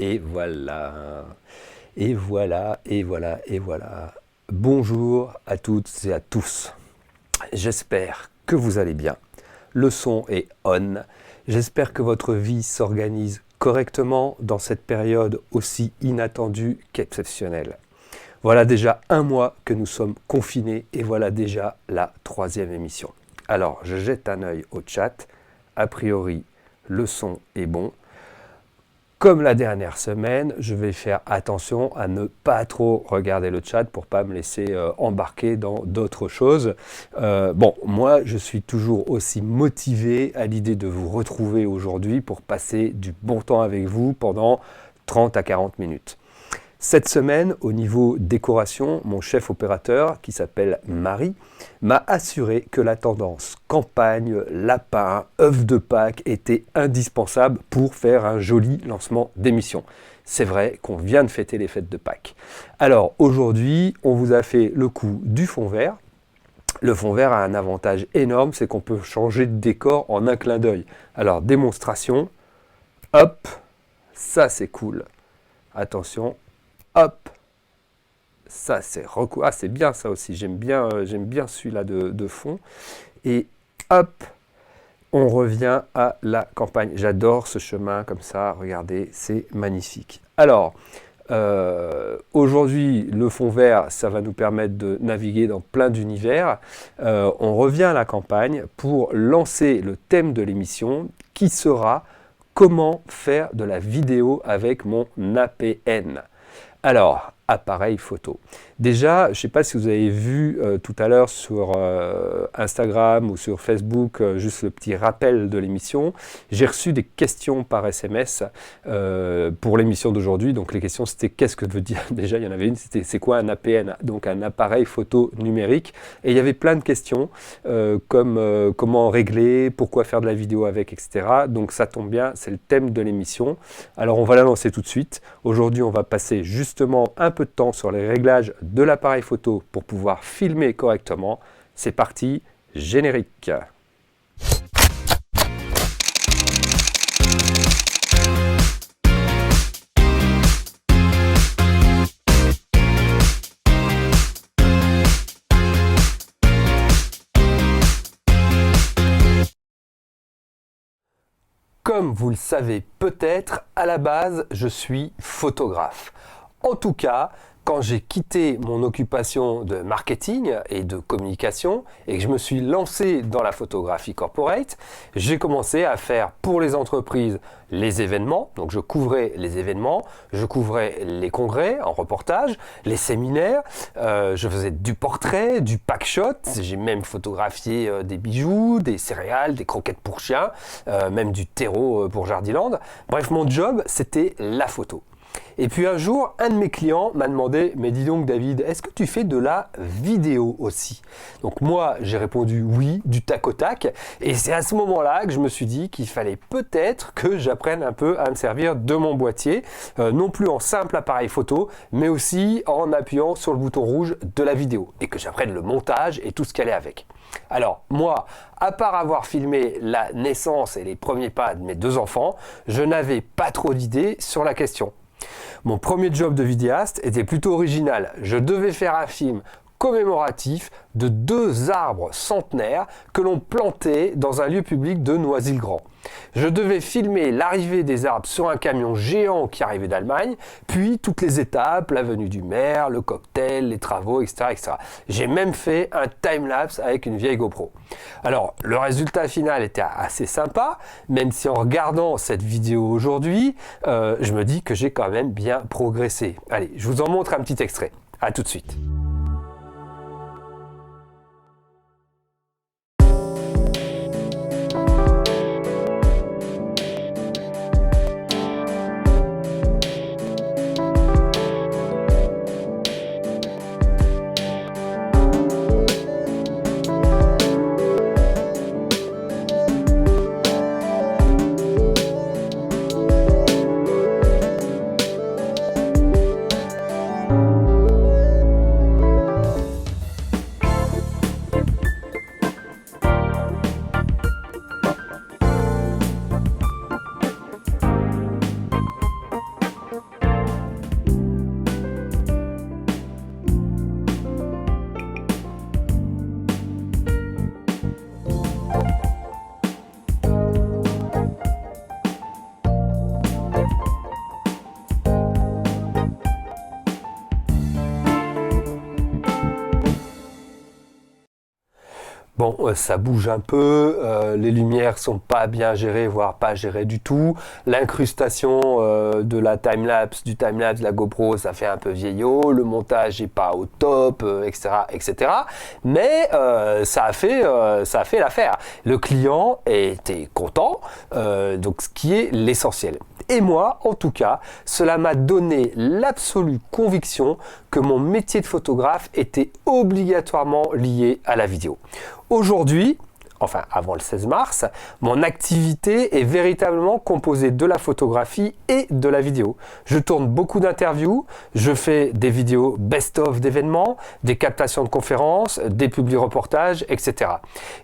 Et voilà, et voilà, et voilà, et voilà. Bonjour à toutes et à tous. J'espère que vous allez bien. Le son est on. J'espère que votre vie s'organise correctement dans cette période aussi inattendue qu'exceptionnelle. Voilà déjà un mois que nous sommes confinés et voilà déjà la 3e émission. Alors, je jette un œil au chat. A priori, le son est bon. Comme la dernière semaine, je vais faire attention à ne pas trop regarder le chat pour ne pas me laisser embarquer dans d'autres choses. Moi, je suis toujours aussi motivé à l'idée de vous retrouver aujourd'hui pour passer du bon temps avec vous pendant 30 à 40 minutes. Cette semaine, au niveau décoration, mon chef opérateur, qui s'appelle Marie, m'a assuré que la tendance campagne, lapin, œuf de Pâques était indispensable pour faire un joli lancement d'émission. C'est vrai qu'on vient de fêter les fêtes de Pâques. Alors aujourd'hui, on vous a fait le coup du fond vert. Le fond vert a un avantage énorme, c'est qu'on peut changer de décor en un clin d'œil. Alors démonstration, hop, ça c'est cool. Attention. Hop, ça c'est recouvert. Ah, c'est bien ça aussi, j'aime bien celui-là de fond. Et hop, on revient à la campagne. J'adore ce chemin comme ça, regardez, c'est magnifique. Alors, aujourd'hui, le fond vert, ça va nous permettre de naviguer dans plein d'univers. On revient à la campagne pour lancer le thème de l'émission qui sera « Comment faire de la vidéo avec mon APN ». Alors, appareil photo. Déjà, je ne sais pas si vous avez vu tout à l'heure sur Instagram ou sur Facebook, juste le petit rappel de l'émission. J'ai reçu des questions par SMS pour l'émission d'aujourd'hui. Donc les questions, c'était qu'est-ce que veut dire, déjà il y en avait une, c'était c'est quoi un APN, donc un appareil photo numérique. Et il y avait plein de questions comme comment régler, pourquoi faire de la vidéo avec, etc. Donc ça tombe bien, c'est le thème de l'émission. Alors on va la lancer tout de suite. Aujourd'hui, on va passer justement un peu de temps sur les réglages de l'appareil photo pour pouvoir filmer correctement. C'est parti, générique. Comme vous le savez peut-être, à la base, je suis photographe. En tout cas, quand j'ai quitté mon occupation de marketing et de communication et que je me suis lancé dans la photographie corporate, j'ai commencé à faire pour les entreprises les événements. Donc je couvrais les événements, je couvrais les congrès en reportage, les séminaires, je faisais du portrait, du pack shot, j'ai même photographié des bijoux, des céréales, des croquettes pour chiens, même du terreau pour Jardiland. Bref, mon job, c'était la photo. Et puis un jour, un de mes clients m'a demandé « Mais dis donc David, est-ce que tu fais de la vidéo aussi ?» Donc moi, j'ai répondu oui, du tac au tac. Et c'est à ce moment-là que je me suis dit qu'il fallait peut-être que j'apprenne un peu à me servir de mon boîtier, non plus en simple appareil photo, mais aussi en appuyant sur le bouton rouge de la vidéo. Et que j'apprenne le montage et tout ce qui allait avec. Alors moi, à part avoir filmé la naissance et les premiers pas de mes 2 enfants, je n'avais pas trop d'idées sur la question. Mon premier job de vidéaste était plutôt original. Je devais faire un film commémoratif de 2 arbres centenaires que l'on plantait dans un lieu public de Noisy-le-Grand. Je devais filmer l'arrivée des arbres sur un camion géant qui arrivait d'Allemagne, puis toutes les étapes, la venue du maire, le cocktail, les travaux, etc. etc. J'ai même fait un time-lapse avec une vieille GoPro. Alors, le résultat final était assez sympa, même si en regardant cette vidéo aujourd'hui, je me dis que j'ai quand même bien progressé. Allez, je vous en montre un petit extrait. À tout de suite. Bon, ça bouge un peu, les lumières sont pas bien gérées, voire pas gérées du tout. L'incrustation de la timelapse, du timelapse de la GoPro, ça fait un peu vieillot. Le montage n'est pas au top, etc., etc. Mais ça a fait l'affaire. Le client était content, donc ce qui est l'essentiel. Et moi, en tout cas, cela m'a donné l'absolue conviction que mon métier de photographe était obligatoirement lié à la vidéo. Aujourd'hui, enfin avant le 16 mars, mon activité est véritablement composée de la photographie et de la vidéo. Je tourne beaucoup d'interviews, je fais des vidéos best-of d'événements, des captations de conférences, des publi-reportages, etc.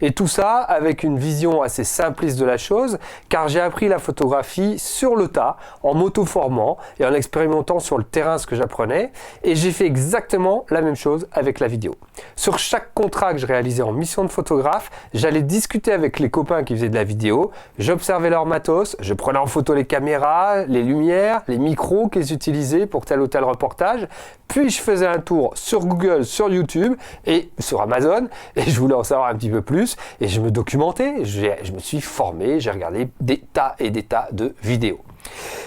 Et tout ça avec une vision assez simpliste de la chose, car j'ai appris la photographie sur le tas, en m'auto-formant et en expérimentant sur le terrain ce que j'apprenais, et j'ai fait exactement la même chose avec la vidéo. Sur chaque contrat que je réalisais en mission de photographe, j'allais discuter avec les copains qui faisaient de la vidéo, j'observais leur matos, je prenais en photo les caméras, les lumières, les micros qu'ils utilisaient pour tel ou tel reportage, puis je faisais un tour sur Google, sur YouTube et sur Amazon, et je voulais en savoir un petit peu plus, et je me documentais, je me suis formé, j'ai regardé des tas et des tas de vidéos.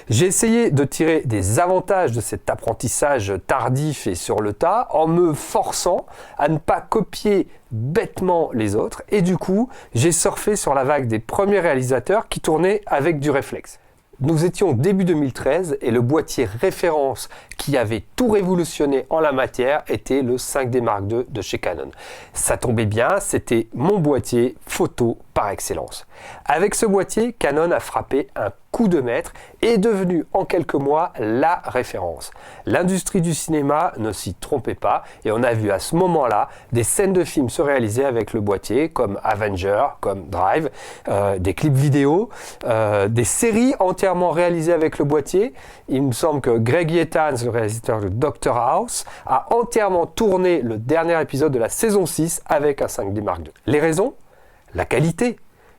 J'ai essayé de tirer des avantages de cet apprentissage tardif et sur le tas en me forçant à ne pas copier bêtement les autres, et du coup j'ai surfé sur la vague des premiers réalisateurs qui tournaient avec du réflexe. Nous étions début 2013 et le boîtier référence qui avait tout révolutionné en la matière était le 5D Mark II de chez Canon. Ça tombait bien, c'était mon boîtier photo par excellence. Avec ce boîtier, Canon a frappé un coup de maître et est devenu en quelques mois la référence. L'industrie du cinéma ne s'y trompait pas et on a vu à ce moment-là des scènes de films se réaliser avec le boîtier comme Avenger, comme Drive, des clips vidéo, des séries entièrement réalisées avec le boîtier. Il me semble que Greg Yetans, le réalisateur de Doctor House, a entièrement tourné le dernier épisode de la saison 6 avec un 5D Mark II. Les raisons ? La qualité,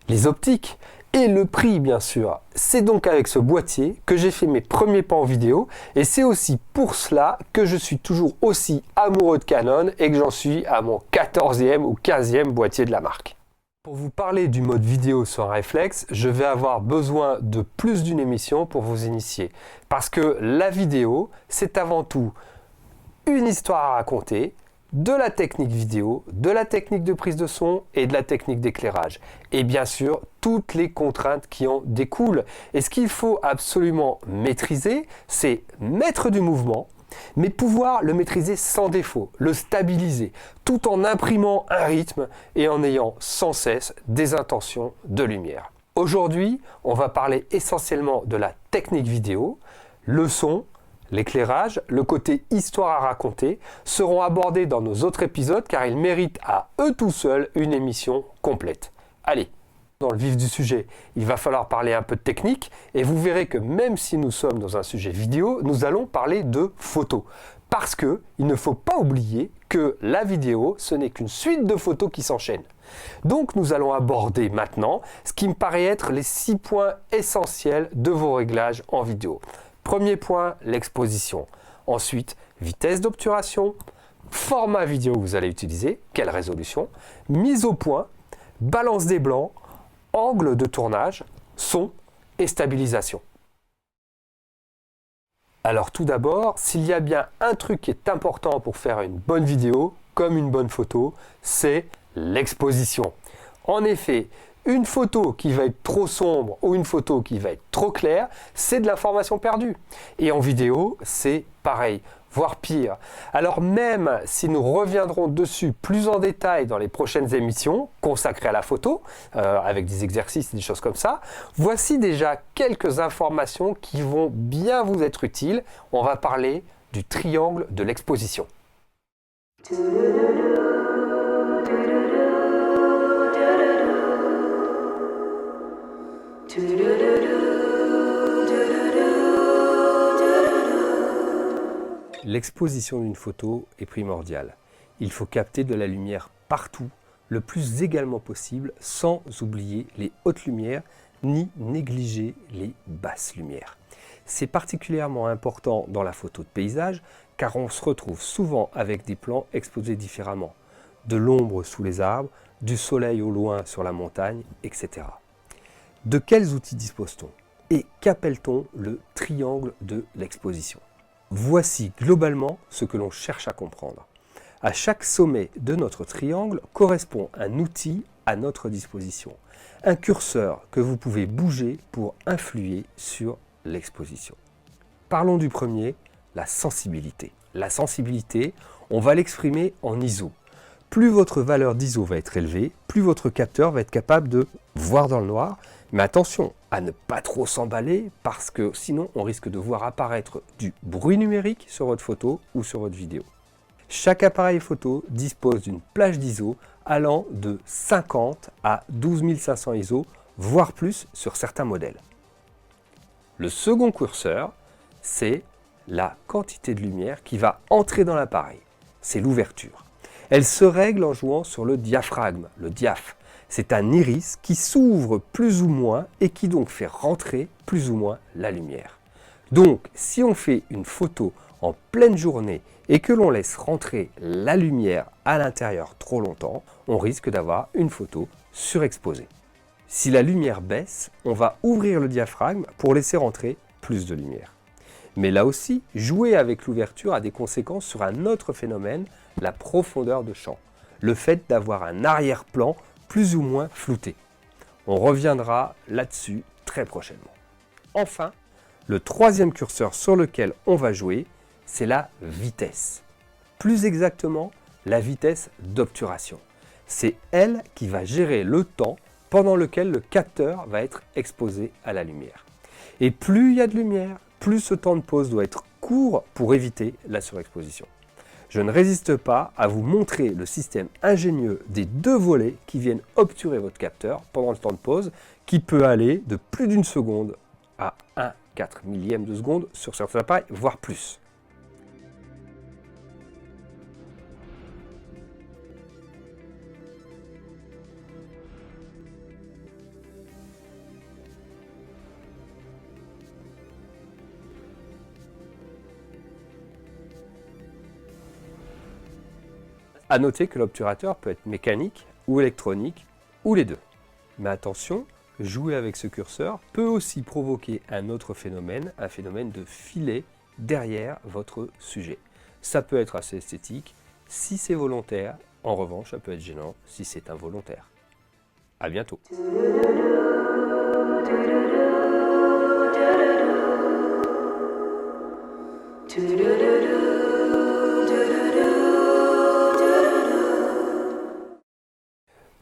les optiques et le prix bien sûr. C'est donc avec ce boîtier que j'ai fait mes premiers pas en vidéo et c'est aussi pour cela que je suis toujours aussi amoureux de Canon et que j'en suis à mon 14e ou 15e boîtier de la marque. Pour vous parler du mode vidéo sur un réflexe, je vais avoir besoin de plus d'une émission pour vous initier. Parce que la vidéo, c'est avant tout une histoire à raconter, de la technique vidéo, de la technique de prise de son et de la technique d'éclairage. Et bien sûr, toutes les contraintes qui en découlent. Et ce qu'il faut absolument maîtriser, c'est mettre du mouvement, mais pouvoir le maîtriser sans défaut, le stabiliser, tout en imprimant un rythme et en ayant sans cesse des intentions de lumière. Aujourd'hui, on va parler essentiellement de la technique vidéo, le son, l'éclairage, le côté histoire à raconter seront abordés dans nos autres épisodes car ils méritent à eux tout seuls une émission complète. Allez, dans le vif du sujet, il va falloir parler un peu de technique et vous verrez que même si nous sommes dans un sujet vidéo, nous allons parler de photos. Parce qu'il ne faut pas oublier que la vidéo, ce n'est qu'une suite de photos qui s'enchaînent. Donc nous allons aborder maintenant ce qui me paraît être les 6 points essentiels de vos réglages en vidéo. Premier point, l'exposition. Ensuite, vitesse d'obturation, format vidéo que vous allez utiliser, quelle résolution, mise au point, balance des blancs, angle de tournage, son et stabilisation. Alors tout d'abord, s'il y a bien un truc qui est important pour faire une bonne vidéo, comme une bonne photo, c'est l'exposition. En effet, une photo qui va être trop sombre ou une photo qui va être trop claire, c'est de l'information perdue. Et en vidéo, c'est pareil, voire pire. Alors même si nous reviendrons dessus plus en détail dans les prochaines émissions consacrées à la photo, avec des exercices et des choses comme ça, voici déjà quelques informations qui vont bien vous être utiles. On va parler du triangle de l'exposition. L'exposition d'une photo est primordiale. Il faut capter de la lumière partout, le plus également possible, sans oublier les hautes lumières ni négliger les basses lumières. C'est particulièrement important dans la photo de paysage car on se retrouve souvent avec des plans exposés différemment. De l'ombre sous les arbres, du soleil au loin sur la montagne, etc. De quels outils dispose-t-on? Et qu'appelle-t-on le triangle de l'exposition? Voici globalement ce que l'on cherche à comprendre. À chaque sommet de notre triangle correspond un outil à notre disposition, un curseur que vous pouvez bouger pour influer sur l'exposition. Parlons du premier, la sensibilité. La sensibilité, on va l'exprimer en ISO. Plus votre valeur d'ISO va être élevée, plus votre capteur va être capable de voir dans le noir. Mais attention à ne pas trop s'emballer parce que sinon on risque de voir apparaître du bruit numérique sur votre photo ou sur votre vidéo. Chaque appareil photo dispose d'une plage d'ISO allant de 50 à 12 500 ISO, voire plus sur certains modèles. Le second curseur, c'est la quantité de lumière qui va entrer dans l'appareil. C'est l'ouverture. Elle se règle en jouant sur le diaphragme, le diaph. C'est un iris qui s'ouvre plus ou moins et qui donc fait rentrer plus ou moins la lumière. Donc, si on fait une photo en pleine journée et que l'on laisse rentrer la lumière à l'intérieur trop longtemps, on risque d'avoir une photo surexposée. Si la lumière baisse, on va ouvrir le diaphragme pour laisser rentrer plus de lumière. Mais là aussi, jouer avec l'ouverture a des conséquences sur un autre phénomène, la profondeur de champ. Le fait d'avoir un arrière-plan plus ou moins flouté. On reviendra là-dessus très prochainement. Enfin, le troisième curseur sur lequel on va jouer, c'est la vitesse. Plus exactement, la vitesse d'obturation. C'est elle qui va gérer le temps pendant lequel le capteur va être exposé à la lumière. Et plus il y a de lumière, plus ce temps de pause doit être court pour éviter la surexposition. Je ne résiste pas à vous montrer le système ingénieux des deux volets qui viennent obturer votre capteur pendant le temps de pause, qui peut aller de plus d'une seconde à 1/4 millième de seconde sur certains appareils, voire plus. A noter que l'obturateur peut être mécanique ou électronique, ou les deux. Mais attention, jouer avec ce curseur peut aussi provoquer un autre phénomène, un phénomène de filet derrière votre sujet. Ça peut être assez esthétique, si c'est volontaire, en revanche ça peut être gênant si c'est involontaire. À bientôt.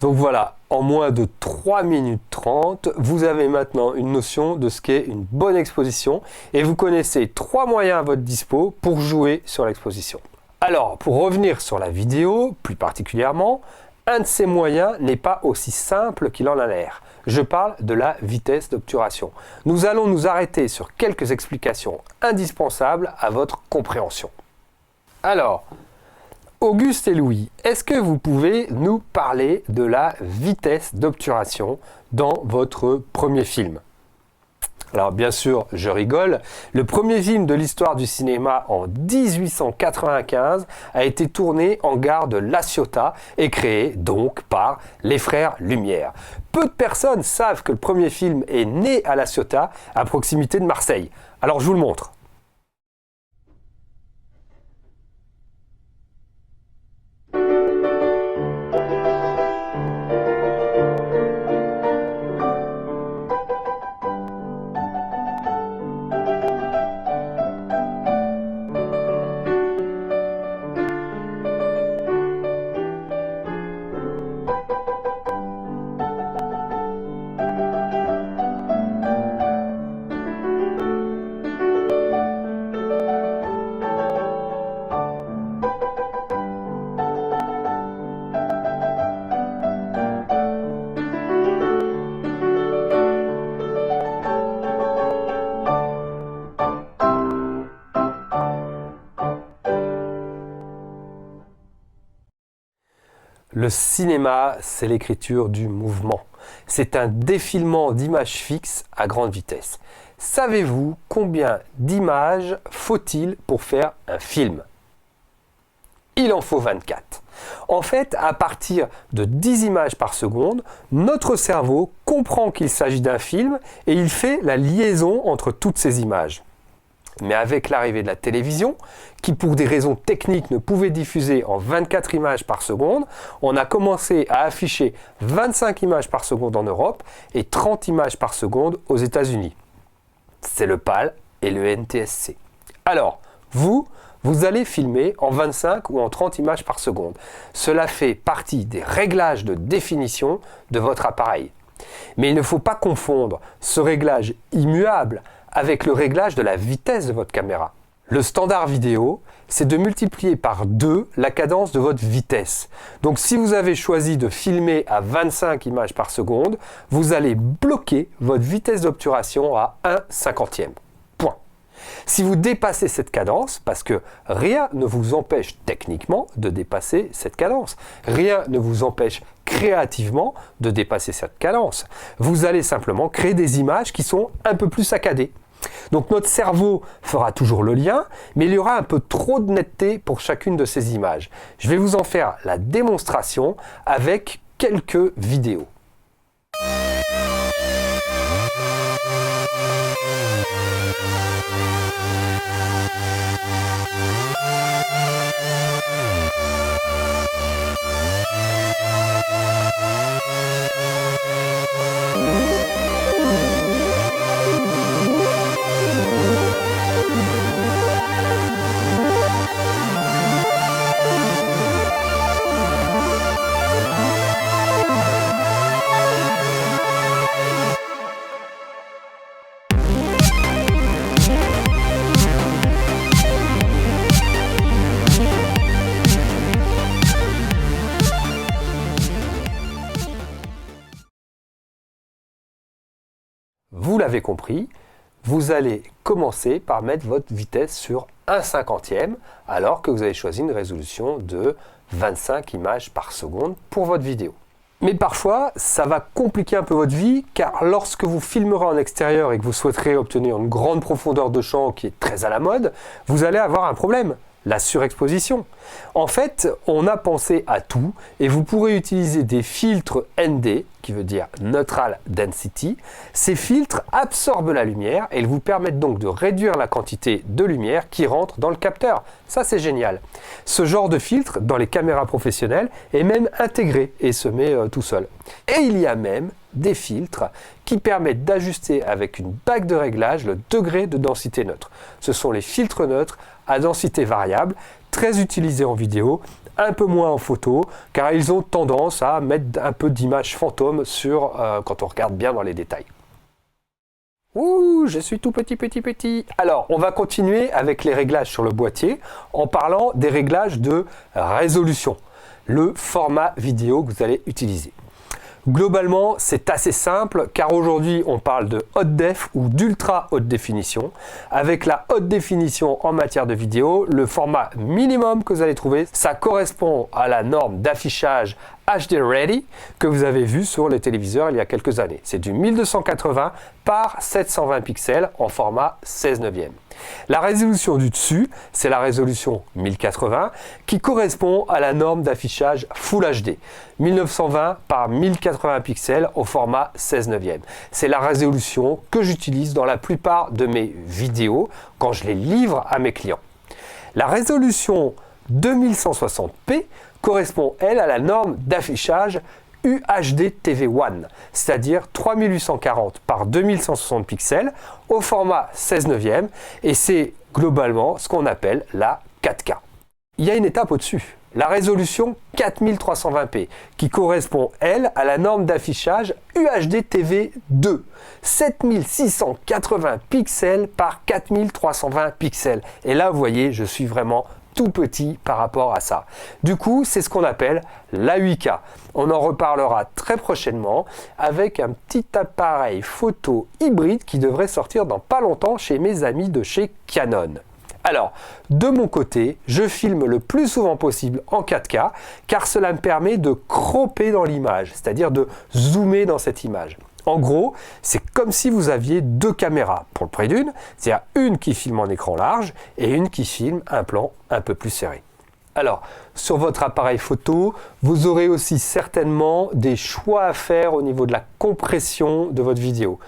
Donc voilà, en moins de 3 minutes 30, vous avez maintenant une notion de ce qu'est une bonne exposition et vous connaissez 3 moyens à votre dispo pour jouer sur l'exposition. Alors, pour revenir sur la vidéo, plus particulièrement, un de ces moyens n'est pas aussi simple qu'il en a l'air. Je parle de la vitesse d'obturation. Nous allons nous arrêter sur quelques explications indispensables à votre compréhension. Alors, Auguste et Louis, est-ce que vous pouvez nous parler de la vitesse d'obturation dans votre premier film? Alors bien sûr, je rigole. Le premier film de l'histoire du cinéma en 1895 a été tourné en gare de La Ciotat et créé donc par les frères Lumière. Peu de personnes savent que le premier film est né à La Ciotat, à proximité de Marseille. Alors je vous le montre. Le cinéma, c'est l'écriture du mouvement. C'est un défilement d'images fixes à grande vitesse. Savez-vous combien d'images faut-il pour faire un film? Il en faut 24. En fait, à partir de 10 images par seconde, notre cerveau comprend qu'il s'agit d'un film et il fait la liaison entre toutes ces images. Mais avec l'arrivée de la télévision, qui pour des raisons techniques ne pouvait diffuser en 24 images par seconde, on a commencé à afficher 25 images par seconde en Europe et 30 images par seconde aux États-Unis. C'est le PAL et le NTSC. Alors, vous allez filmer en 25 ou en 30 images par seconde. Cela fait partie des réglages de définition de votre appareil. Mais il ne faut pas confondre ce réglage immuable avec le réglage de la vitesse de votre caméra. Le standard vidéo, c'est de multiplier par 2 la cadence de votre vitesse. Donc si vous avez choisi de filmer à 25 images par seconde, vous allez bloquer votre vitesse d'obturation à 1/50e. Point. Si vous dépassez cette cadence, parce que rien ne vous empêche techniquement de dépasser cette cadence, rien ne vous empêche créativement de dépasser cette cadence, vous allez simplement créer des images qui sont un peu plus saccadées. Donc notre cerveau fera toujours le lien, mais il y aura un peu trop de netteté pour chacune de ces images. Je vais vous en faire la démonstration avec quelques vidéos. Vous l'avez compris, vous allez commencer par mettre votre vitesse sur 1/50e alors que vous avez choisi une résolution de 25 images par seconde pour votre vidéo. Mais parfois, ça va compliquer un peu votre vie car lorsque vous filmerez en extérieur et que vous souhaiterez obtenir une grande profondeur de champ qui est très à la mode, vous allez avoir un problème. La surexposition. En fait, on a pensé à tout et vous pourrez utiliser des filtres ND, qui veut dire Neutral Density. Ces filtres absorbent la lumière et ils vous permettent donc de réduire la quantité de lumière qui rentre dans le capteur. Ça, c'est génial. Ce genre de filtre, dans les caméras professionnelles, est même intégré et se met tout seul. Et il y a même des filtres qui permettent d'ajuster avec une bague de réglage le degré de densité neutre. Ce sont les filtres neutres à densité variable, très utilisés en vidéo, un peu moins en photo, car ils ont tendance à mettre un peu d'images fantômes sur quand on regarde bien dans les détails. Ouh, je suis tout petit. Alors, on va continuer avec les réglages sur le boîtier en parlant des réglages de résolution, le format vidéo que vous allez utiliser. Globalement, c'est assez simple car aujourd'hui on parle de haute def ou d'ultra haute définition. Avec la haute définition en matière de vidéo, le format minimum que vous allez trouver, ça correspond à la norme d'affichage HD Ready que vous avez vu sur les téléviseurs il y a quelques années. C'est du 1280 par 720 pixels en format 16/9. La résolution du dessus, c'est la résolution 1080 qui correspond à la norme d'affichage Full HD. 1920 par 1080 pixels au format 16/9. C'est la résolution que j'utilise dans la plupart de mes vidéos quand je les livre à mes clients. La résolution 2160p correspond, elle, à la norme d'affichage UHD TV1, c'est-à-dire 3840 par 2160 pixels au format 16/9 et c'est globalement ce qu'on appelle la 4K. Il y a une étape au-dessus, la résolution 4320p qui correspond, elle, à la norme d'affichage UHD TV2, 7680 pixels par 4320 pixels. Et là, vous voyez, je suis vraiment tout petit par rapport à ça. Du coup, c'est ce qu'on appelle la 8K. On en reparlera très prochainement avec un petit appareil photo hybride qui devrait sortir dans pas longtemps chez mes amis de chez Canon. Alors, de mon côté, je filme le plus souvent possible en 4K car cela me permet de cropper dans l'image, c'est-à-dire de zoomer dans cette image. En gros, c'est comme si vous aviez deux caméras pour le prix d'une, c'est-à-dire une qui filme en écran large et une qui filme un plan un peu plus serré. Alors, sur votre appareil photo, vous aurez aussi certainement des choix à faire au niveau de la compression de votre vidéo.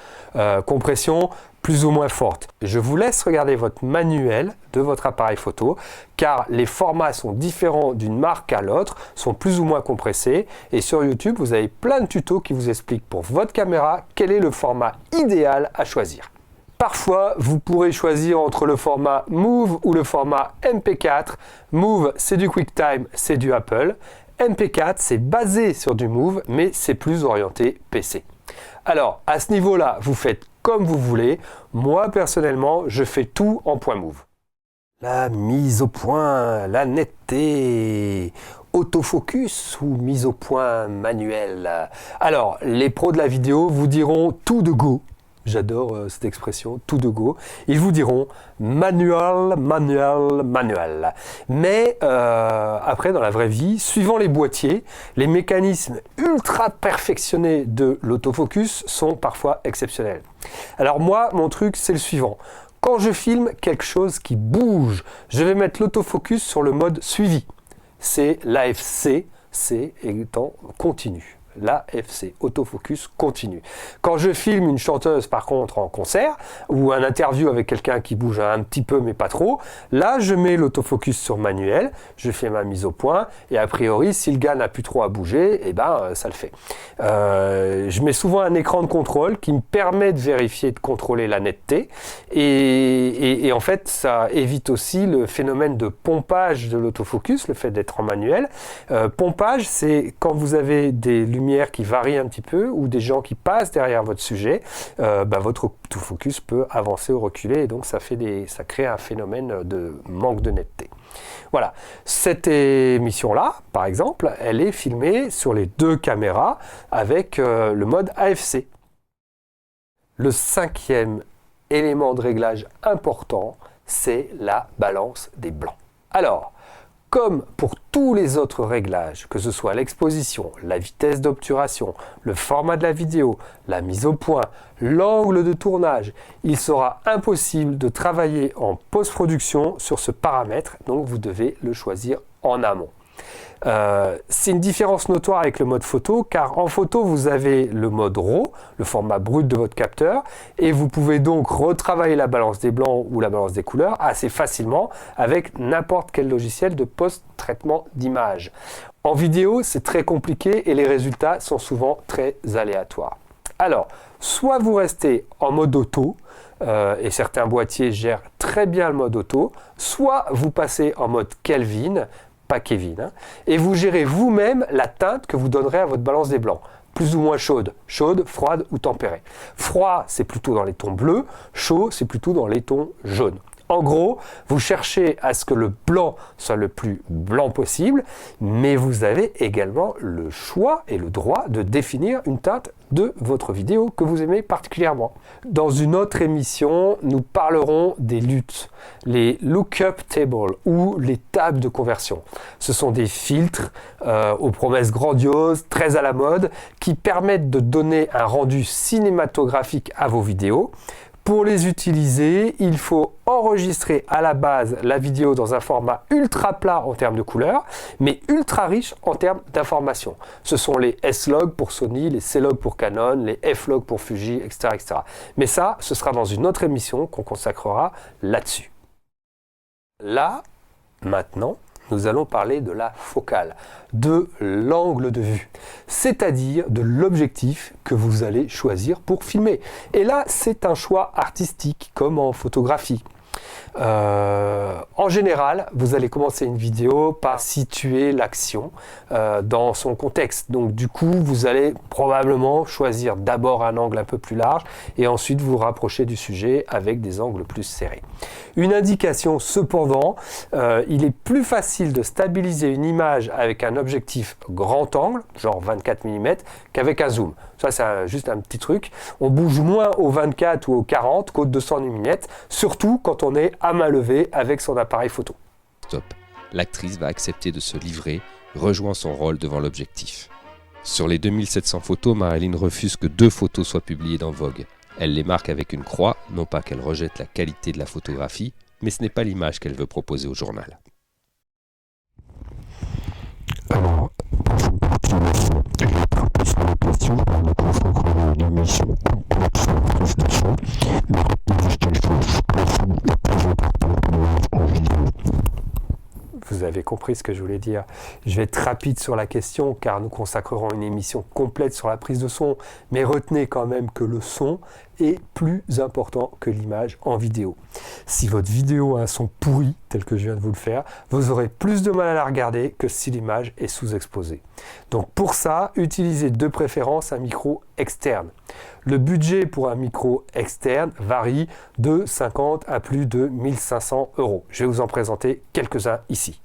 Compression plus ou moins forte. Je vous laisse regarder votre manuel de votre appareil photo car les formats sont différents d'une marque à l'autre, sont plus ou moins compressés et sur YouTube, vous avez plein de tutos qui vous expliquent pour votre caméra quel est le format idéal à choisir. Parfois, vous pourrez choisir entre le format Move ou le format MP4. Move, c'est du QuickTime, c'est du Apple. MP4, c'est basé sur du Move, mais c'est plus orienté PC. Alors, à ce niveau-là, vous faites comme vous voulez. Moi, personnellement, je fais tout en point Move. La mise au point, la netteté, autofocus ou mise au point manuelle. Alors, les pros de la vidéo vous diront tout de go. J'adore cette expression, tout de go. Ils vous diront manuel, manuel, manuel. Mais après, dans la vraie vie, suivant les boîtiers, les mécanismes ultra perfectionnés de l'autofocus sont parfois exceptionnels. Alors moi, mon truc, c'est le suivant. Quand je filme quelque chose qui bouge, je vais mettre l'autofocus sur le mode suivi. C'est l'AFC, c'est étant continu. L'AFC, autofocus continu. Quand je filme une chanteuse par contre en concert ou un interview avec quelqu'un qui bouge un petit peu mais pas trop, là je mets l'autofocus sur manuel, je fais ma mise au point et a priori si le gars n'a plus trop à bouger, eh ben ça le fait. Je mets souvent un écran de contrôle qui me permet de vérifier, de contrôler la netteté et en fait ça évite aussi le phénomène de pompage de l'autofocus, le fait d'être en manuel. Pompage, c'est quand vous avez des lumière qui varie un petit peu ou des gens qui passent derrière votre sujet, votre autofocus peut avancer ou reculer et donc ça crée un phénomène de manque de netteté. Voilà, cette émission-là, par exemple, elle est filmée sur les deux caméras avec le mode AFC. Le cinquième élément de réglage important, c'est la balance des blancs. Alors, comme pour tous les autres réglages, que ce soit l'exposition, la vitesse d'obturation, le format de la vidéo, la mise au point, l'angle de tournage, il sera impossible de travailler en post-production sur ce paramètre, donc vous devez le choisir en amont. C'est une différence notoire avec le mode photo car en photo vous avez le mode RAW, le format brut de votre capteur et vous pouvez donc retravailler la balance des blancs ou la balance des couleurs assez facilement avec n'importe quel logiciel de post-traitement d'image. En vidéo c'est très compliqué et les résultats sont souvent très aléatoires. Alors, soit vous restez en mode auto, et certains boîtiers gèrent très bien le mode auto, soit vous passez en mode Kelvin, pas Kevin, hein, et vous gérez vous-même la teinte que vous donnerez à votre balance des blancs. Plus ou moins chaude, froide ou tempérée. Froid, c'est plutôt dans les tons bleus, chaud, c'est plutôt dans les tons jaunes. En gros, vous cherchez à ce que le blanc soit le plus blanc possible, mais vous avez également le choix et le droit de définir une teinte de votre vidéo que vous aimez particulièrement. Dans une autre émission, nous parlerons des LUT, les Lookup Tables ou les tables de conversion. Ce sont des filtres aux promesses grandioses, très à la mode, qui permettent de donner un rendu cinématographique à vos vidéos. Pour les utiliser, il faut enregistrer à la base la vidéo dans un format ultra plat en termes de couleurs, mais ultra riche en termes d'informations. Ce sont les S-Log pour Sony, les C-Log pour Canon, les F-Log pour Fuji, etc., etc. Mais ça, ce sera dans une autre émission qu'on consacrera là-dessus. Là, maintenant, nous allons parler de la focale, de l'angle de vue, c'est-à-dire de l'objectif que vous allez choisir pour filmer. Et là, c'est un choix artistique comme en photographie. En général, vous allez commencer une vidéo par situer l'action dans son contexte. Donc du coup, vous allez probablement choisir d'abord un angle un peu plus large et ensuite vous rapprocher du sujet avec des angles plus serrés. Une indication cependant, il est plus facile de stabiliser une image avec un objectif grand angle, genre 24 mm, qu'avec un zoom. Ça, c'est juste un petit truc. On bouge moins au 24 ou au 40 qu'au 200 mm, surtout quand on est à main levée avec son appareil photo. Stop. L'actrice va accepter de se livrer, rejoint son rôle devant l'objectif. Sur les 2700 photos, Marilyn refuse que 2 photos soient publiées dans Vogue. Elle les marque avec une croix, non pas qu'elle rejette la qualité de la photographie, mais ce n'est pas l'image qu'elle veut proposer au journal. Alors, pour cette partie leçon, je vais frapper sur la question car nous consacrerons une émission complète sur la prise de son, mais retenez juste une chose, le son est plus important que l'image en vidéo. Vous avez compris ce que je voulais dire. Je vais être rapide sur la question car nous consacrerons une émission complète sur la prise de son. Mais retenez quand même que le son est plus important que l'image en vidéo. Si votre vidéo a un son pourri, tel que je viens de vous le faire, vous aurez plus de mal à la regarder que si l'image est sous-exposée. Donc pour ça, utilisez de préférence un micro externe. Le budget pour un micro externe varie de 50 à plus de 1500 €. Je vais vous en présenter quelques-uns ici.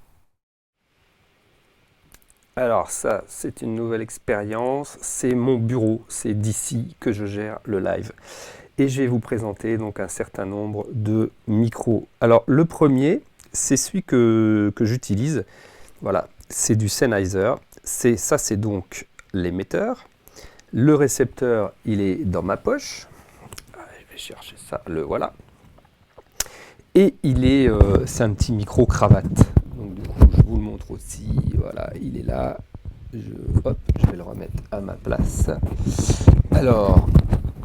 Alors ça, c'est une nouvelle expérience, c'est mon bureau, c'est d'ici que je gère le live. Et je vais vous présenter donc un certain nombre de micros. Alors le premier, c'est celui que j'utilise, voilà, c'est du Sennheiser. Ça c'est donc l'émetteur. Le récepteur, il est dans ma poche. Je vais chercher ça, le voilà. Et c'est un petit micro cravate. Donc du coup, je vous le montre aussi. Voilà, il est là. Je vais le remettre à ma place. Alors,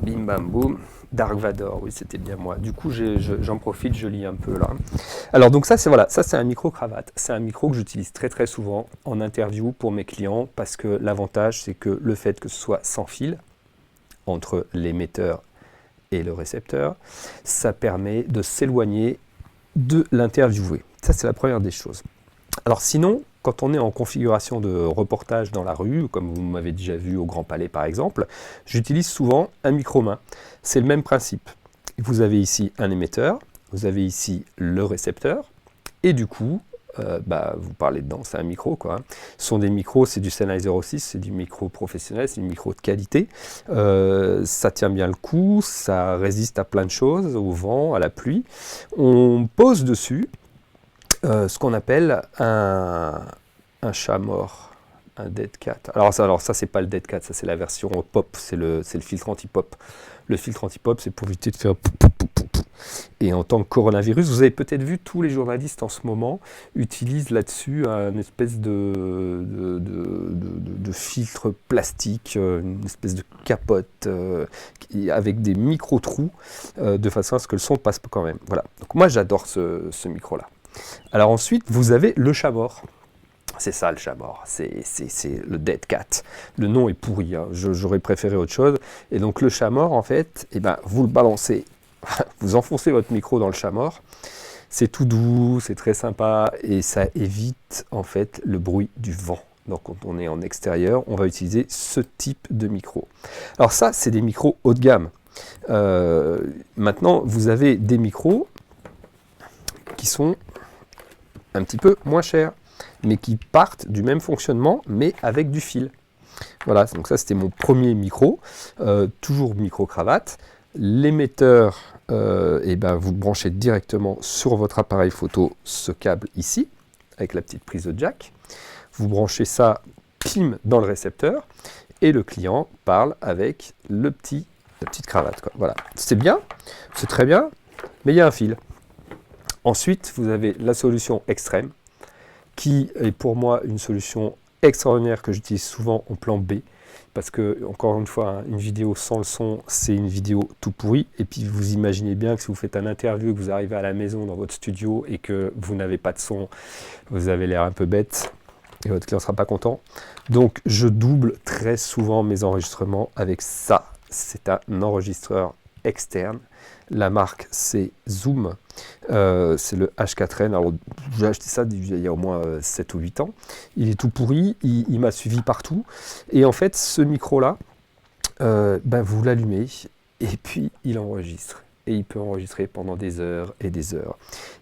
bim bam boum. Dark Vador, oui, c'était bien moi. Du coup, j'en profite, je lis un peu là. Alors donc ça, c'est un micro cravate. C'est un micro que j'utilise très très souvent en interview pour mes clients parce que l'avantage, c'est que le fait que ce soit sans fil entre l'émetteur et le récepteur, ça permet de s'éloigner de l'interviewé. Ça, c'est la première des choses. Alors sinon, quand on est en configuration de reportage dans la rue, comme vous m'avez déjà vu au Grand Palais par exemple, j'utilise souvent un micro-main. C'est le même principe. Vous avez ici un émetteur, vous avez ici le récepteur, et du coup, vous parlez dedans, c'est un micro quoi. Ce sont des micros, c'est du Sennheiser aussi, c'est du micro professionnel, c'est du micro de qualité. Ça tient bien le coup, ça résiste à plein de choses, au vent, à la pluie. On pose dessus ce qu'on appelle un chat mort, un dead cat. Alors ça c'est pas le dead cat, ça c'est la version pop, c'est le filtre anti-pop. Le filtre anti-pop, c'est pour éviter de faire pou, pou, pou, pou, pou. Et en tant que coronavirus, vous avez peut-être vu, tous les journalistes en ce moment utilisent là-dessus une espèce de filtre plastique, une espèce de capote avec des micro-trous de façon à ce que le son passe quand même. Voilà. Donc moi j'adore ce micro-là. Alors ensuite, vous avez le chat mort. C'est ça le chat mort, c'est le dead cat. Le nom est pourri, hein. J'aurais préféré autre chose. Et donc le chat mort, en fait, vous le balancez, vous enfoncez votre micro dans le chat mort. C'est tout doux, c'est très sympa et ça évite en fait le bruit du vent. Donc quand on est en extérieur, on va utiliser ce type de micro. Alors ça, c'est des micros haut de gamme. Maintenant, vous avez des micros qui sont un petit peu moins chers, mais qui partent du même fonctionnement, mais avec du fil. Voilà, donc ça c'était mon premier micro, toujours micro-cravate. L'émetteur, vous le branchez directement sur votre appareil photo, ce câble ici, avec la petite prise de jack. Vous branchez ça, pim, dans le récepteur, et le client parle avec la petite cravate, quoi. Voilà, c'est bien, c'est très bien, mais il y a un fil. Ensuite, vous avez la solution extrême, qui est pour moi une solution extraordinaire que j'utilise souvent en plan B, parce que, encore une fois, hein, une vidéo sans le son, c'est une vidéo tout pourrie, et puis vous imaginez bien que si vous faites un interview, que vous arrivez à la maison, dans votre studio, et que vous n'avez pas de son, vous avez l'air un peu bête, et votre client ne sera pas content. Donc, je double très souvent mes enregistrements avec ça. C'est un enregistreur externe. La marque, c'est Zoom. C'est le H4n. Alors, j'ai acheté ça il y a au moins 7 ou 8 ans. Il est tout pourri. Il m'a suivi partout. Et en fait, ce micro-là, vous l'allumez et puis il enregistre. Et il peut enregistrer pendant des heures et des heures.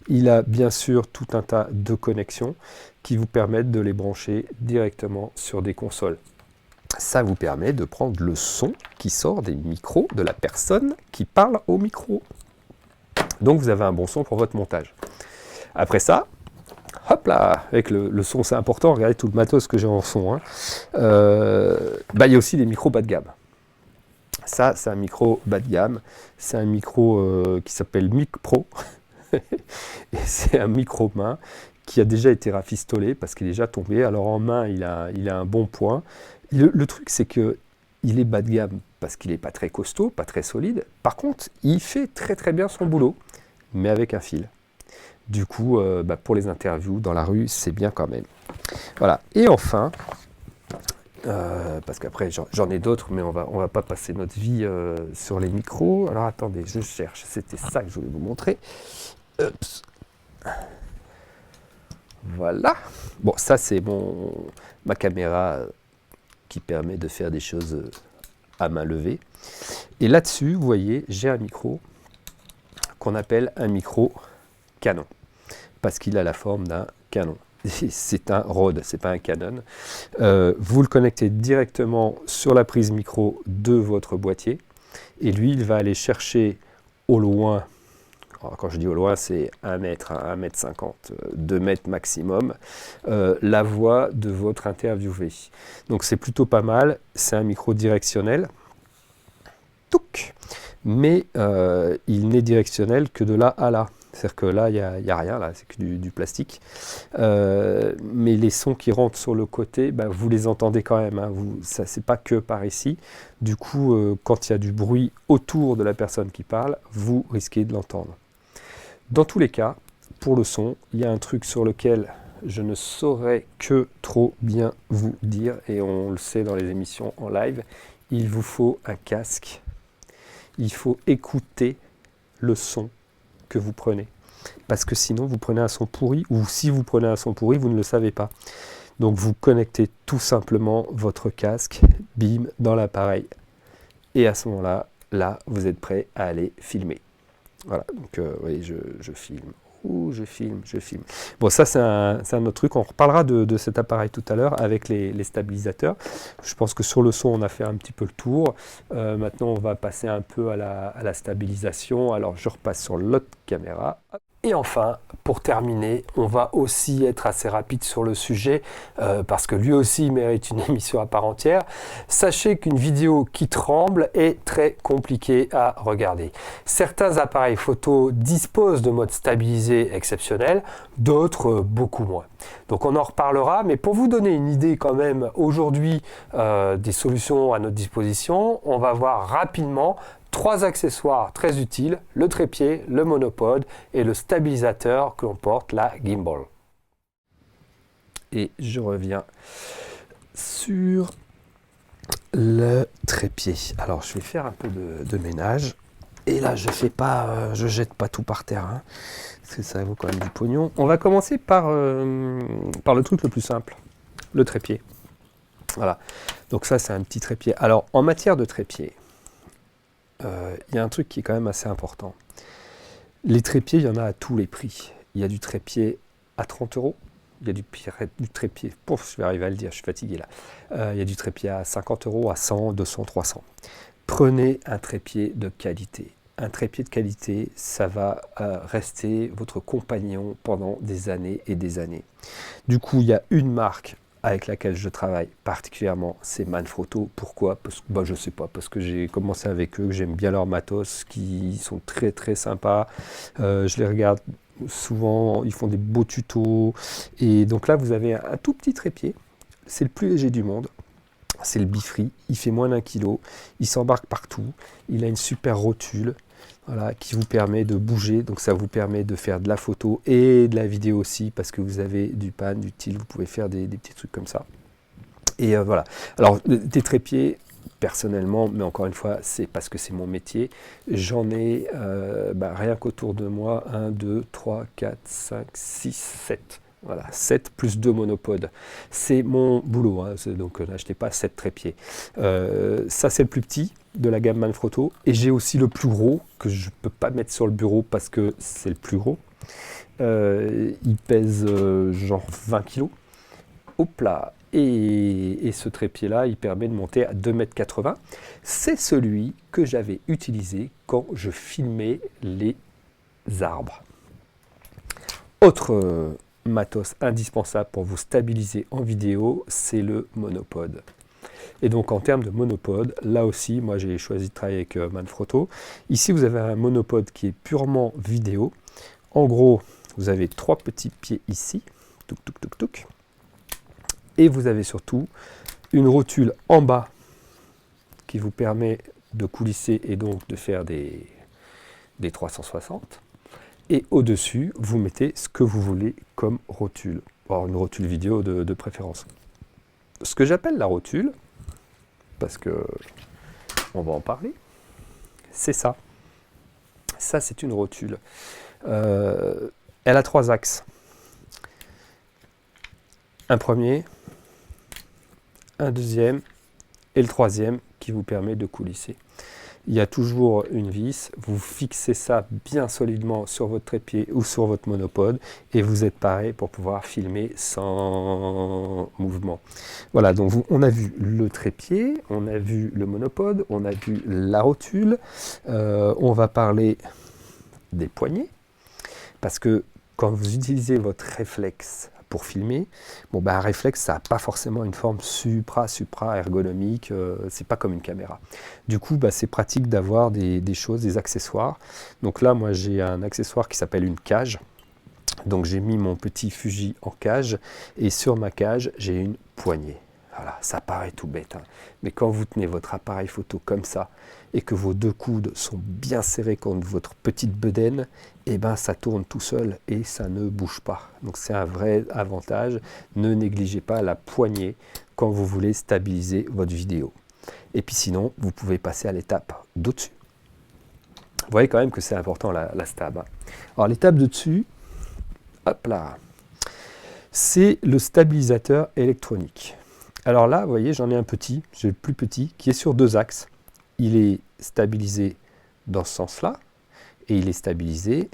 Il a bien sûr tout un tas de connexions qui vous permettent de les brancher directement sur des consoles. Ça vous permet de prendre le son qui sort des micros de la personne qui parle au micro. Donc vous avez un bon son pour votre montage. Après ça, hop là, avec le son c'est important, regardez tout le matos que j'ai en son. Hein. Il y a aussi des micros bas de gamme. Ça, c'est un micro bas de gamme. C'est un micro qui s'appelle Mic Pro. Et c'est un micro main qui a déjà été rafistolé parce qu'il est déjà tombé. Alors en main, il a un bon point. Le truc, c'est que il est bas de gamme parce qu'il n'est pas très costaud, pas très solide. Par contre, il fait très très bien son boulot, mais avec un fil. Du coup, pour les interviews dans la rue, c'est bien quand même. Voilà. Et enfin, parce qu'après j'en ai d'autres, mais on va pas passer notre vie sur les micros. Alors attendez, je cherche. C'était ça que je voulais vous montrer. Ups. Voilà. Bon, ça c'est ma caméra qui permet de faire des choses à main levée. Et là-dessus, vous voyez, j'ai un micro qu'on appelle un micro Canon, parce qu'il a la forme d'un canon. C'est un Rode, c'est pas un Canon. Vous le connectez directement sur la prise micro de votre boîtier, et lui, il va aller chercher au loin. Alors, quand je dis au loin, c'est 1 mètre, 1 mètre 50, 2 mètres maximum, la voix de votre interviewé. Donc c'est plutôt pas mal, c'est un micro directionnel, touc, mais il n'est directionnel que de là à là. C'est-à-dire que là, il n'y a rien, là, c'est que du plastique. Mais les sons qui rentrent sur le côté, vous les entendez quand même. Hein, ça, c'est pas que par ici. Du coup, quand il y a du bruit autour de la personne qui parle, vous risquez de l'entendre. Dans tous les cas, pour le son, il y a un truc sur lequel je ne saurais que trop bien vous dire, et on le sait dans les émissions en live, il vous faut un casque. Il faut écouter le son que vous prenez. Parce que sinon, vous prenez un son pourri, ou si vous prenez un son pourri, vous ne le savez pas. Donc vous connectez tout simplement votre casque, bim, dans l'appareil. Et à ce moment-là, vous êtes prêt à aller filmer. Voilà, donc oui, je filme. Je filme. Bon, ça, c'est un autre truc. On reparlera de cet appareil tout à l'heure avec les stabilisateurs. Je pense que sur le son, on a fait un petit peu le tour. Maintenant, on va passer un peu à la stabilisation. Alors, je repasse sur l'autre caméra. Et enfin, pour terminer, on va aussi être assez rapide sur le sujet parce que lui aussi mérite une émission à part entière. Sachez qu'une vidéo qui tremble est très compliquée à regarder. Certains appareils photo disposent de modes stabilisés exceptionnels, d'autres beaucoup moins. Donc on en reparlera, mais pour vous donner une idée quand même aujourd'hui des solutions à notre disposition, on va voir rapidement 3 accessoires très utiles, le trépied, le monopode et le stabilisateur que l'on porte, la gimbal. Et je reviens sur le trépied. Alors je vais faire un peu de ménage. Et là je jette pas tout par terre, hein, parce que ça vaut quand même du pognon. On va commencer par le truc le plus simple, le trépied. Voilà, donc ça c'est un petit trépied. Alors en matière de trépied, il y a un truc qui est quand même assez important. Les trépieds, il y en a à tous les prix. Il y a du trépied à 30 €. Il y a du trépied, je vais arriver à le dire, je suis fatigué là. Il y a du trépied à 50 €, à 100, 200, 300. Prenez un trépied de qualité. Un trépied de qualité, ça va rester votre compagnon pendant des années et des années. Du coup, il y a une marque avec laquelle je travaille particulièrement, c'est Manfrotto. Pourquoi? Parce que je sais pas, parce que j'ai commencé avec eux, que j'aime bien leur matos, qui sont très très sympas. Je les regarde souvent, ils font des beaux tutos. Et donc là, vous avez un tout petit trépied. C'est le plus léger du monde. C'est le Bifree. Il fait moins d'1 kg. Il s'embarque partout. Il a une super rotule. Voilà, qui vous permet de bouger, donc ça vous permet de faire de la photo et de la vidéo aussi, parce que vous avez du pan, du tilt, vous pouvez faire des petits trucs comme ça. Et voilà, alors des trépieds, personnellement, mais encore une fois, c'est parce que c'est mon métier, j'en ai rien qu'autour de moi, 1, 2, 3, 4, 5, 6, 7. Voilà, 7 plus 2 monopodes. C'est mon boulot, hein, donc n'achetez pas 7 trépieds. Ça, c'est le plus petit de la gamme Manfrotto. Et j'ai aussi le plus gros, que je ne peux pas mettre sur le bureau parce que c'est le plus gros. Il pèse genre 20 kg. Hop là. Et ce trépied-là, il permet de monter à 2,80 m. C'est celui que j'avais utilisé quand je filmais les arbres. Autre matos indispensable pour vous stabiliser en vidéo, c'est le monopode. Et donc en termes de monopode, là aussi, moi j'ai choisi de travailler avec Manfrotto. Ici, vous avez un monopode qui est purement vidéo. En gros, vous avez 3 petits pieds ici. touc, touc, touc, touc. Et vous avez surtout une rotule en bas qui vous permet de coulisser et donc de faire des 360. Et au-dessus, vous mettez ce que vous voulez comme rotule. Alors une rotule vidéo de préférence. Ce que j'appelle la rotule, parce que on va en parler, c'est ça. Ça, c'est une rotule. Elle a 3 axes. Un premier, un deuxième et le troisième qui vous permet de coulisser. Il y a toujours une vis, vous fixez ça bien solidement sur votre trépied ou sur votre monopode et vous êtes paré pour pouvoir filmer sans mouvement. Voilà, donc on a vu le trépied, on a vu le monopode, on a vu la rotule, on va parler des poignets, parce que quand vous utilisez votre réflexe pour filmer, bon ben un réflexe ça n'a pas forcément une forme supra ergonomique, c'est pas comme une caméra. Du coup c'est pratique d'avoir des choses, des accessoires. Donc là moi j'ai un accessoire qui s'appelle une cage. Donc j'ai mis mon petit Fuji en cage et sur ma cage j'ai une poignée. Voilà, ça paraît tout bête, hein. Mais quand vous tenez votre appareil photo comme ça et que vos 2 coudes sont bien serrés contre votre petite bedaine, et ben ça tourne tout seul et ça ne bouge pas. Donc c'est un vrai avantage. Ne négligez pas la poignée quand vous voulez stabiliser votre vidéo. Et puis sinon, vous pouvez passer à l'étape d'au-dessus. Vous voyez quand même que c'est important la stab, hein. Alors l'étape de dessus, hop là, c'est le stabilisateur électronique. Alors là, vous voyez, j'en ai un petit, j'ai le plus petit, qui est sur 2 axes. Il est stabilisé dans ce sens-là, et il est stabilisé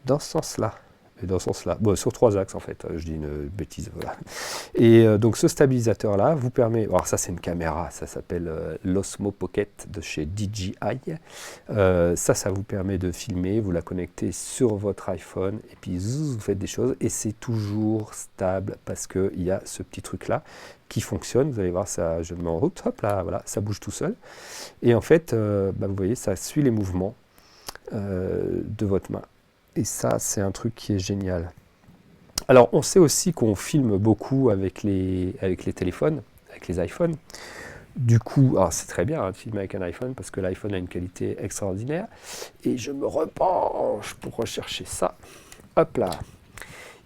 dans ce sens-là. Et dans ce sens-là. Bon, sur 3 axes en fait, je dis une bêtise, voilà. Et donc ce stabilisateur-là vous permet, alors ça c'est une caméra, ça s'appelle l'Osmo Pocket de chez DJI. Ça vous permet de filmer, vous la connectez sur votre iPhone, et puis vous faites des choses, et c'est toujours stable, parce qu'il y a ce petit truc-là qui fonctionne. Vous allez voir, ça, je le mets en route, hop là, voilà, ça bouge tout seul. Et en fait, vous voyez, ça suit les mouvements de votre main. Et ça, c'est un truc qui est génial. Alors, on sait aussi qu'on filme beaucoup avec les téléphones, avec les iPhones. Du coup, alors c'est très bien de filmer avec un iPhone, parce que l'iPhone a une qualité extraordinaire. Et je me repenche pour rechercher ça. Hop là.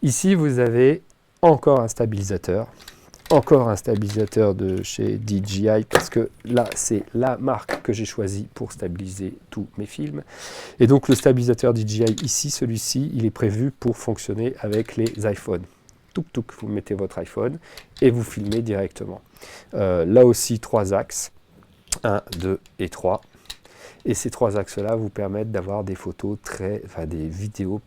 Ici, vous avez encore un stabilisateur. Encore un stabilisateur de chez DJI, parce que là, c'est la marque que j'ai choisie pour stabiliser tous mes films. Et donc, le stabilisateur DJI ici, celui-ci, il est prévu pour fonctionner avec les iPhones. Touc, touc, vous mettez votre iPhone et vous filmez directement. Là aussi, 3 axes, 1, 2 et 3. Et ces 3 axes-là vous permettent d'avoir des des vidéos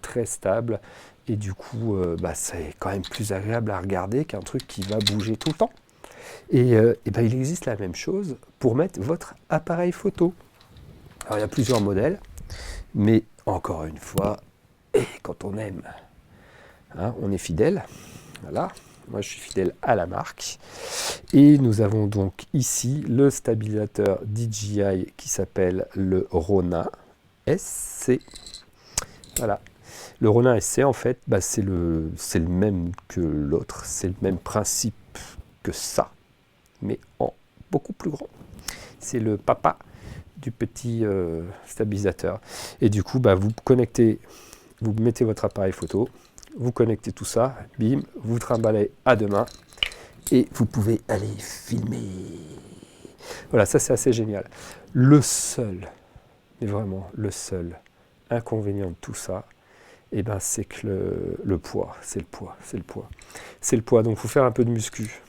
très stables. Et du coup, c'est quand même plus agréable à regarder qu'un truc qui va bouger tout le temps. Et il existe la même chose pour mettre votre appareil photo. Alors il y a plusieurs modèles, mais encore une fois, quand on aime, hein, on est fidèle. Voilà, moi je suis fidèle à la marque. Et nous avons donc ici le stabilisateur DJI qui s'appelle le Ronin SC. Voilà. Le Ronin SC, en fait, c'est le même que l'autre. C'est le même principe que ça, mais en beaucoup plus grand. C'est le papa du petit stabilisateur. Et du coup, vous connectez, vous mettez votre appareil photo, vous connectez tout ça, bim, vous trimballez à 2 mains et vous pouvez aller filmer. Voilà, ça c'est assez génial. Le seul, mais vraiment le seul inconvénient de tout ça, c'est que le poids, c'est le poids. Donc il faut faire un peu de muscu.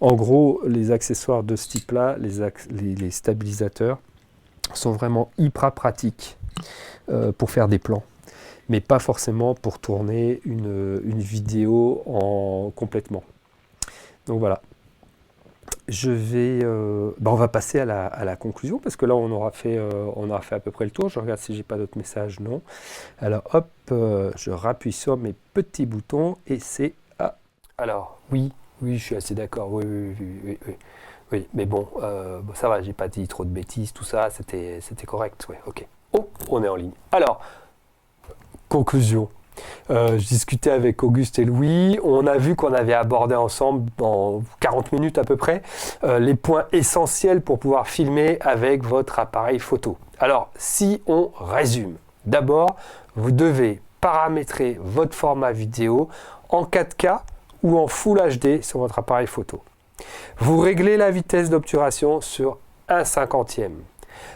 En gros, les accessoires de ce type-là, les stabilisateurs, sont vraiment hyper pratiques pour faire des plans, mais pas forcément pour tourner une vidéo complètement. Donc voilà. Je vais, on va passer à la conclusion, parce que là on aura fait à peu près le tour. Je regarde si j'ai pas d'autres messages. Non. Alors hop, je rappuie sur mes petits boutons et c'est Alors oui, je suis assez d'accord. Oui. Mais bon, ça va, j'ai pas dit trop de bêtises, tout ça, c'était correct. Ouais, ok. Oh, on est en ligne. Alors, conclusion. Je discutais avec Auguste et Louis. On a vu qu'on avait abordé ensemble, en 40 minutes à peu près, les points essentiels pour pouvoir filmer avec votre appareil photo. Alors, si on résume, d'abord, vous devez paramétrer votre format vidéo en 4K ou en Full HD sur votre appareil photo. Vous réglez la vitesse d'obturation sur 1/50e.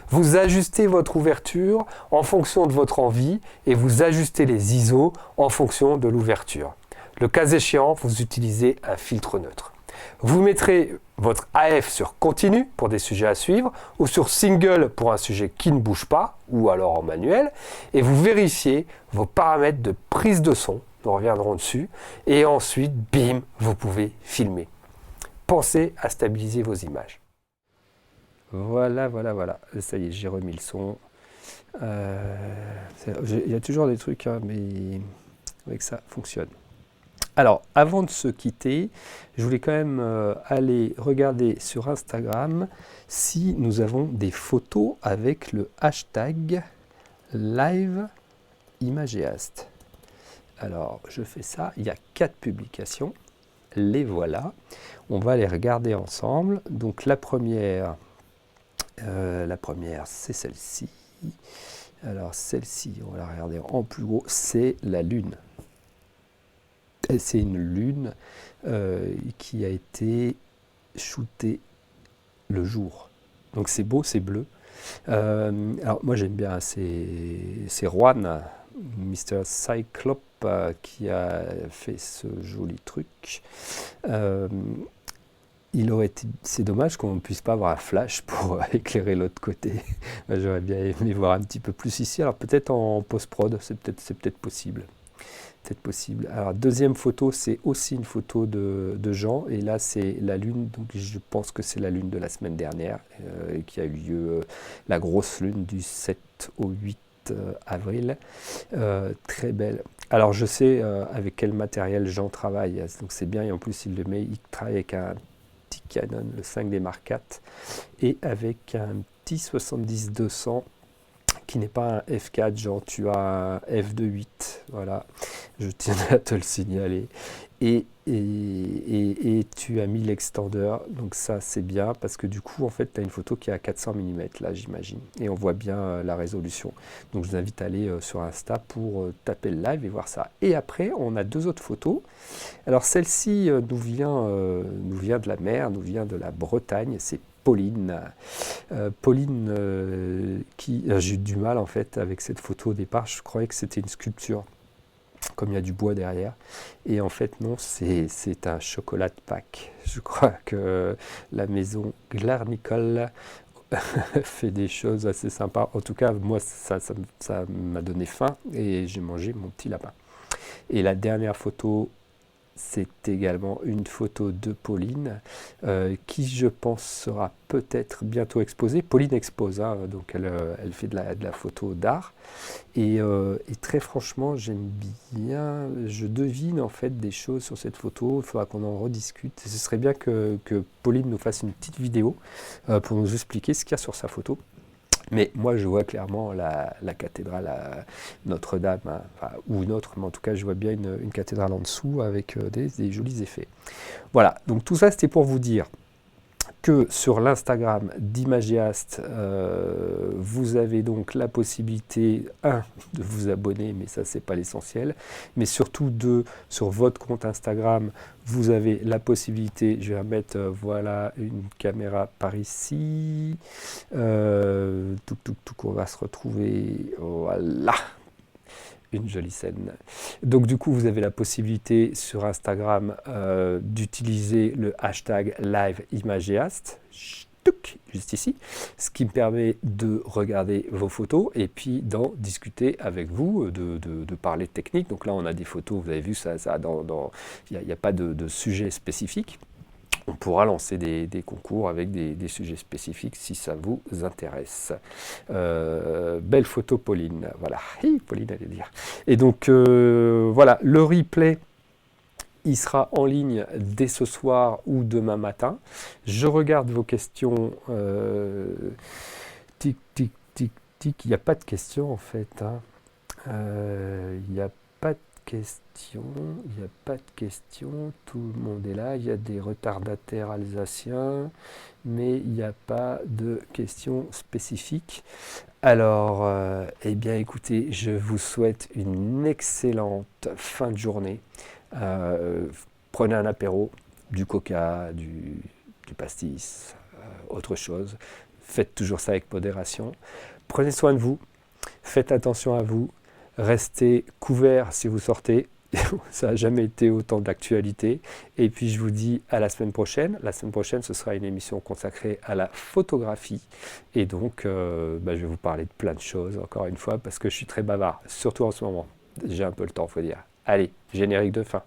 Vous ajustez votre ouverture en fonction de votre envie et vous ajustez les ISO en fonction de l'ouverture. Le cas échéant, vous utilisez un filtre neutre. Vous mettrez votre AF sur continu pour des sujets à suivre ou sur single pour un sujet qui ne bouge pas ou alors en manuel et vous vérifiez vos paramètres de prise de son, nous reviendrons dessus, et ensuite, bim, vous pouvez filmer. Pensez à stabiliser vos images. Voilà. Ça y est, j'ai remis le son. Il y a toujours des trucs, hein, mais avec ça fonctionne. Alors, avant de se quitter, je voulais quand même aller regarder sur Instagram si nous avons des photos avec le hashtag #LiveImageast. Alors, je fais ça. Il y a 4 publications. Les voilà. On va les regarder ensemble. Donc, la première, c'est celle-ci. Alors, celle-ci, on va la regarder en plus gros. C'est la Lune. Et c'est une lune qui a été shootée le jour. Donc c'est beau, c'est bleu. Alors moi j'aime bien, c'est Juan, Mr. Cyclope, qui a fait ce joli truc. C'est dommage qu'on ne puisse pas avoir un flash pour éclairer l'autre côté. J'aurais bien aimé voir un petit peu plus ici. Alors peut-être en post-prod, c'est peut-être possible. Alors, deuxième photo, c'est aussi une photo de Jean, et là c'est la lune, donc je pense que c'est la lune de la semaine dernière, qui a eu lieu, la grosse lune du 7 au 8 avril, très belle. Alors je sais avec quel matériel Jean travaille, donc c'est bien, et en plus il travaille avec un petit Canon, le 5D Mark IV, et avec un petit 70-200, qui n'est pas un F4, genre tu as un F2.8, voilà, je tiens à te le signaler, et tu as mis l'extender, donc ça c'est bien, parce que du coup en fait tu as une photo qui est à 400 mm là j'imagine, et on voit bien la résolution, donc je vous invite à aller sur Insta pour taper le live et voir ça. Et après on a 2 autres photos. Alors celle-ci nous vient de la mer, nous vient de la Bretagne, c'est Pauline, j'ai eu du mal en fait avec cette photo au départ, je croyais que c'était une sculpture, comme il y a du bois derrière, et en fait non, c'est un chocolat de Pâques. Je crois que la maison Glarnicole fait des choses assez sympas, en tout cas moi ça m'a donné faim et j'ai mangé mon petit lapin. Et la dernière photo, c'est également une photo de Pauline, qui je pense sera peut-être bientôt exposée. Pauline expose, hein, donc elle fait de la photo d'art. Et très franchement, j'aime bien, je devine en fait des choses sur cette photo, il faudra qu'on en rediscute. Ce serait bien que Pauline nous fasse une petite vidéo pour nous expliquer ce qu'il y a sur sa photo. Mais moi, je vois clairement la cathédrale à Notre-Dame, hein, enfin, ou une autre, mais en tout cas, je vois bien une cathédrale en dessous avec des jolis effets. Voilà, donc tout ça, c'était pour vous dire que sur l'Instagram d'Imageast, vous avez donc la possibilité, de vous abonner, mais ça, c'est pas l'essentiel, mais surtout sur votre compte Instagram, vous avez la possibilité, je vais remettre, voilà, une caméra par ici, on va se retrouver, voilà, une jolie scène. Donc du coup, vous avez la possibilité sur Instagram d'utiliser le hashtag #LiveImageast, juste ici, ce qui me permet de regarder vos photos et puis d'en discuter avec vous, de parler technique. Donc là, on a des photos, vous avez vu, il n'y a pas de sujet spécifique. On pourra lancer des concours avec des sujets spécifiques si ça vous intéresse. Belle photo, Pauline. Voilà, Pauline allait dire. Et donc, voilà, le replay, il sera en ligne dès ce soir ou demain matin. Je regarde vos questions. Tic, tic, tic, tic. Il n'y a pas de questions, en fait. Hein. Il n'y a pas de questions, il n'y a pas de questions, tout le monde est là, il y a des retardataires alsaciens, mais il n'y a pas de questions spécifiques. Alors, eh bien écoutez, je vous souhaite une excellente fin de journée. Prenez un apéro, du coca, du pastis, autre chose. Faites toujours ça avec modération. Prenez soin de vous, faites attention à vous, restez couverts si vous sortez. Ça n'a jamais été autant d'actualité. Et puis je vous dis à la semaine prochaine. La semaine prochaine, ce sera une émission consacrée à la photographie. Et donc, je vais vous parler de plein de choses, encore une fois, parce que je suis très bavard, surtout en ce moment. J'ai un peu le temps, il faut dire. Allez, générique de fin.